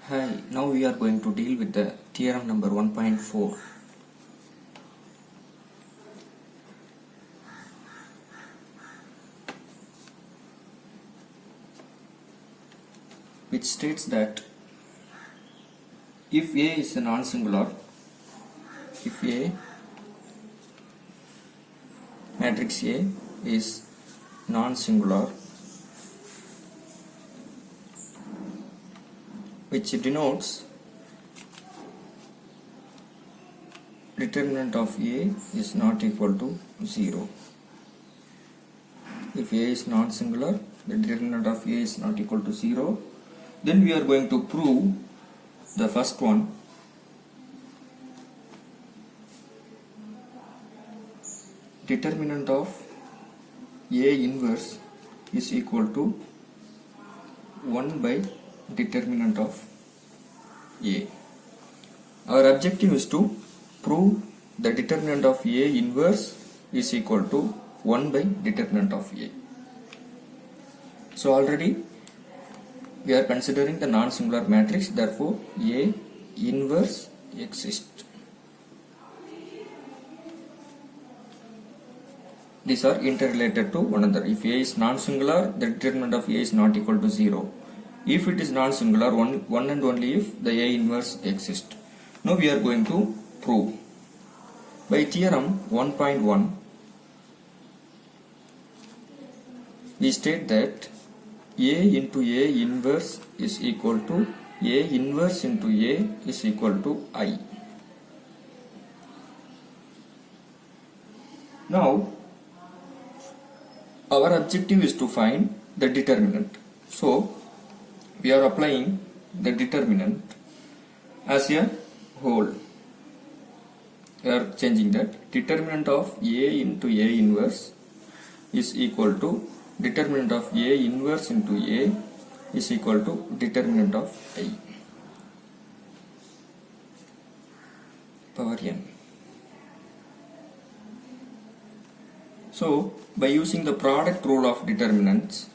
Hi, now we are going to deal with the theorem number 1.4, which states that if A is a non-singular, if A, matrix A is non-singular, which denotes determinant of A is not equal to 0. If A is non-singular, the determinant of A is not equal to 0, then we are going to prove the first one, determinant of A inverse is equal to 1 by determinant of A. Our objective is to prove the determinant of A inverse is equal to 1 by determinant of A. So already we are considering the non-singular matrix, therefore A inverse exists. These are interrelated to one another. If A is non-singular, the determinant of A is not equal to 0. If it is non-singular, one and only if the A inverse exists. Now we are going to prove. By theorem 1.1, we state that A into A inverse is equal to A inverse into A is equal to I. Now, our objective is to find the determinant. So, we are applying the determinant as a whole. We are changing that. Determinant of A into A inverse is equal to determinant of A inverse into A is equal to determinant of I power n. So, by using the product rule of determinants,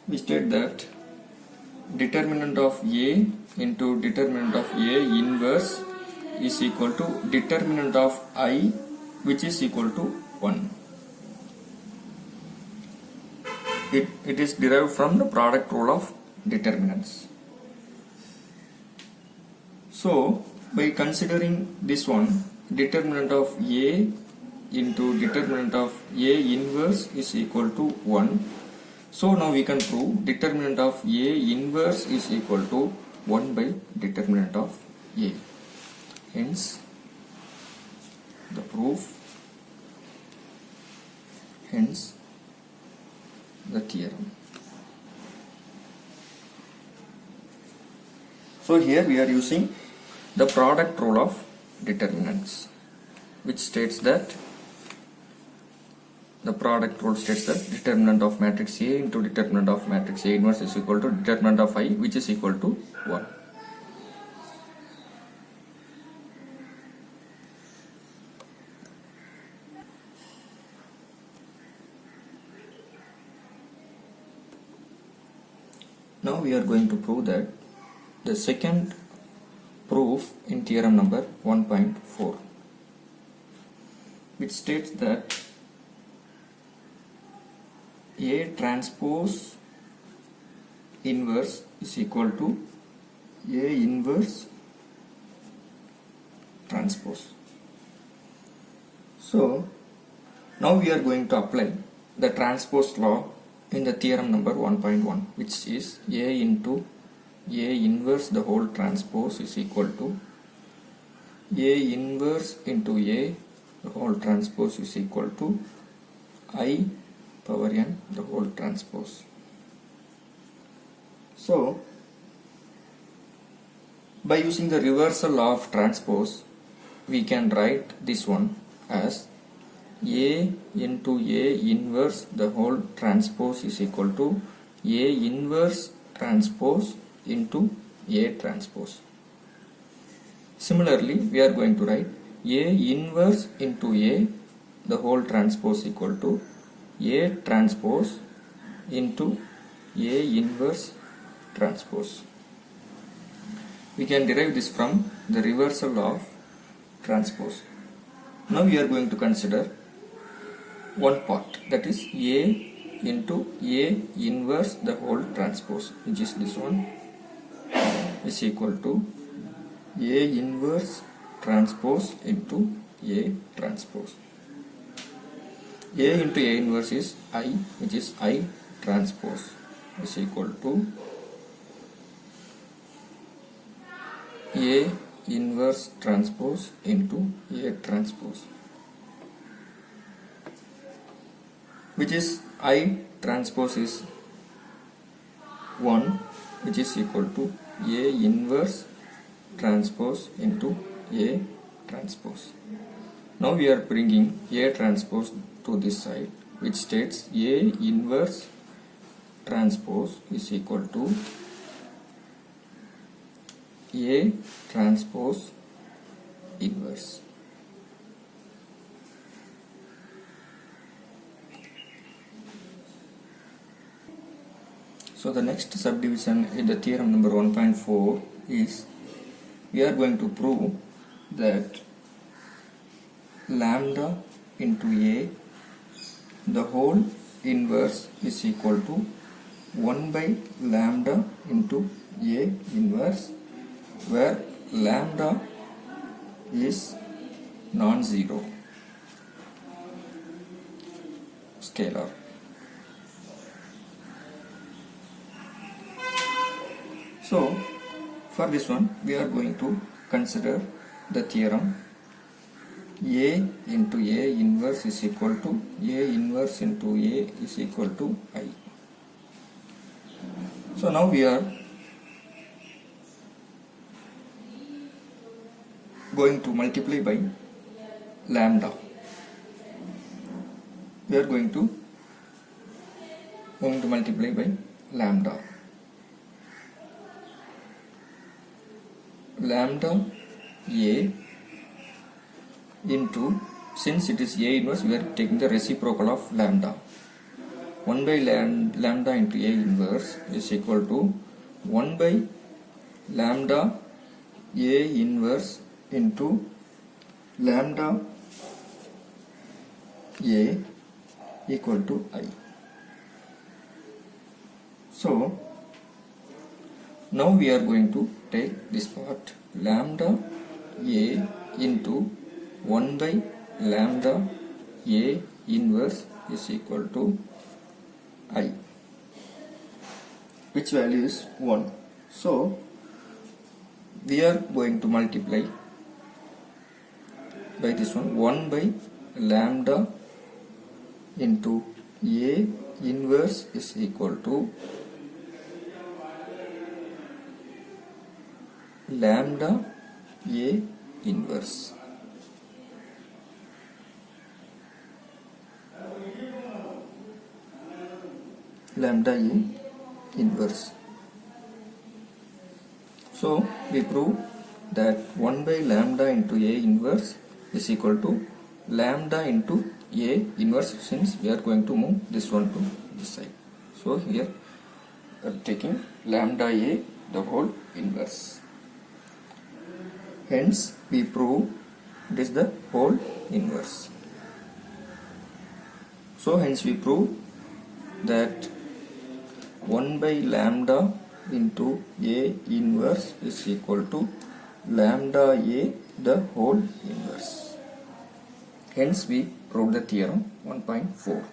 we state that determinant of A into determinant of A inverse is equal to determinant of I, which is equal to 1. It is derived from the product rule of determinants. So, by considering this one, determinant of A into determinant of A inverse is equal to 1. So now we can prove determinant of A inverse is equal to 1 by determinant of A. Hence, the proof, hence the theorem. So here we are using the product rule of determinants, which states that the product rule states that determinant of matrix A into determinant of matrix A inverse is equal to determinant of I, which is equal to 1. Now we are going to prove that the second proof in theorem number 1.4, which states that A transpose inverse is equal to A inverse transpose. So now we are going to apply the transpose law in the theorem number 1.1, which is A into A inverse the whole transpose is equal to A inverse into A the whole transpose is equal to I power n the whole transpose. So, by using the reversal law of transpose, we can write this one as A into A inverse the whole transpose is equal to A inverse transpose into A transpose. Similarly, we are going to write A inverse into A the whole transpose equal to A transpose into A inverse transpose. We can derive this from the reversal of transpose. Now we are going to consider one part, that is A into A inverse the whole transpose, which is this one, is equal to A inverse transpose into A transpose. A into A inverse is I, which is I transpose, is equal to A inverse transpose into A transpose, which is I transpose is 1, which is equal to A inverse transpose into A transpose. Now we are bringing A transpose to this side, which states A inverse transpose is equal to A transpose inverse. So the next subdivision in the theorem number 1.4 is we are going to prove that lambda into A the whole inverse is equal to 1 by lambda into A inverse, where lambda is non-zero scalar. So for this one we are going to consider the theorem A into A inverse is equal to A inverse into A is equal to I. So now we are going to multiply by lambda. We are going to multiply by lambda. Lambda A into, since it is A inverse, we are taking the reciprocal of lambda. 1 by lambda into A inverse is equal to 1 by lambda A inverse into lambda A equal to I. So now we are going to take this part, lambda A into 1 by lambda A inverse is equal to I, which value is 1. So we are going to multiply by this one, 1 by lambda into A inverse is equal to lambda A inverse. Lambda A inverse. So we prove that 1 by lambda into A inverse is equal to lambda into A inverse, since we are going to move this one to this side. So here we are taking lambda A the whole inverse. Hence we prove it is the whole inverse. So hence we prove that 1 by lambda into A inverse is equal to lambda A the whole inverse. Hence we proved the theorem 1.4.